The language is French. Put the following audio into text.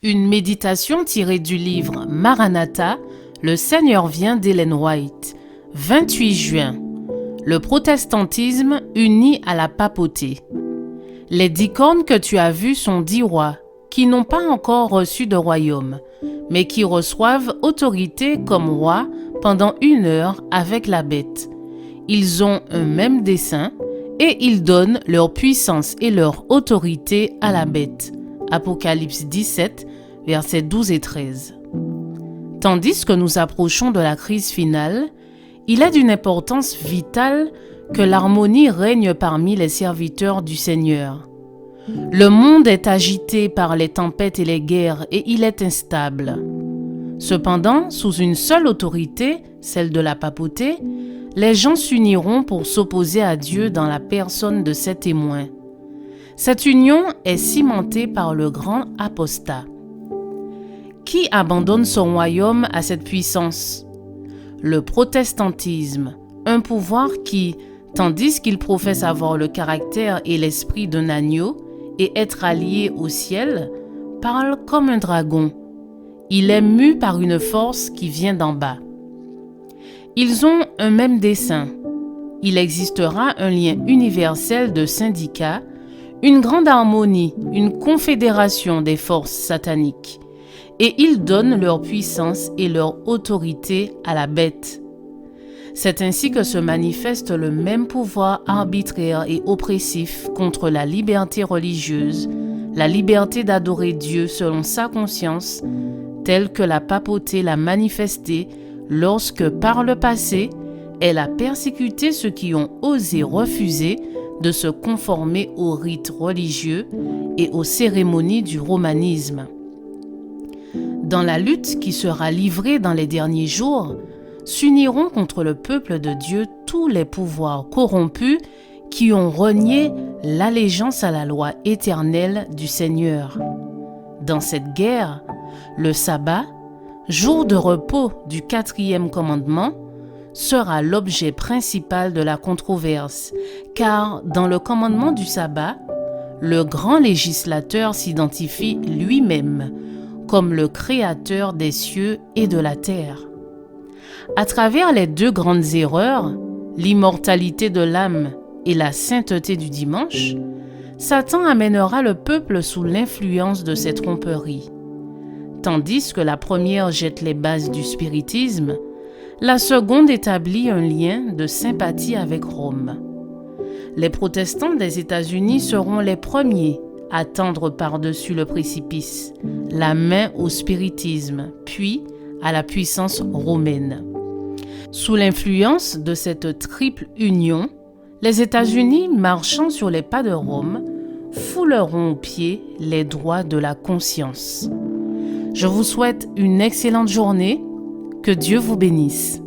Une méditation tirée du livre Maranatha, Le Seigneur vient d'Ellen White, 28 juin. Le protestantisme uni à la papauté. Les 10 cornes que tu as vues sont 10 rois, qui n'ont pas encore reçu de royaume, mais qui reçoivent autorité comme rois pendant 1 heure avec la bête. Ils ont un même dessein, et ils donnent leur puissance et leur autorité à la bête. Apocalypse 17, versets 12 et 13. Tandis que nous approchons de la crise finale, il est d'une importance vitale que l'harmonie règne parmi les serviteurs du Seigneur. Le monde est agité par les tempêtes et les guerres et il est instable. Cependant, sous une seule autorité, celle de la papauté, les gens s'uniront pour s'opposer à Dieu dans la personne de ses témoins. Cette union est cimentée par le grand apostat. Qui abandonne son royaume à cette puissance? Le protestantisme, un pouvoir qui, tandis qu'il professe avoir le caractère et l'esprit d'un agneau et être allié au ciel, parle comme un dragon. Il est mu par une force qui vient d'en bas. Ils ont un même dessein. Il existera un lien universel de syndicats, une grande harmonie, une confédération des forces sataniques. Et ils donnent leur puissance et leur autorité à la bête. C'est ainsi que se manifeste le même pouvoir arbitraire et oppressif contre la liberté religieuse, la liberté d'adorer Dieu selon sa conscience, telle que la papauté l'a manifestée lorsque, par le passé, elle a persécuté ceux qui ont osé refuser de se conformer aux rites religieux et aux cérémonies du romanisme. Dans la lutte qui sera livrée dans les derniers jours, s'uniront contre le peuple de Dieu tous les pouvoirs corrompus qui ont renié l'allégeance à la loi éternelle du Seigneur. Dans cette guerre, le sabbat, jour de repos du 4e commandement, sera l'objet principal de la controverse, car dans le commandement du sabbat, le grand législateur s'identifie lui-même comme le créateur des cieux et de la terre. À travers les 2 grandes erreurs, l'immortalité de l'âme et la sainteté du dimanche, Satan amènera le peuple sous l'influence de ces tromperies. Tandis que la première jette les bases du spiritisme, la seconde établit un lien de sympathie avec Rome. Les protestants des États-Unis seront les premiers à tendre par-dessus le précipice, la main au spiritisme, puis à la puissance romaine. Sous l'influence de cette triple union, les États-Unis, marchant sur les pas de Rome, fouleront aux pieds les droits de la conscience. Je vous souhaite une excellente journée. Que Dieu vous bénisse.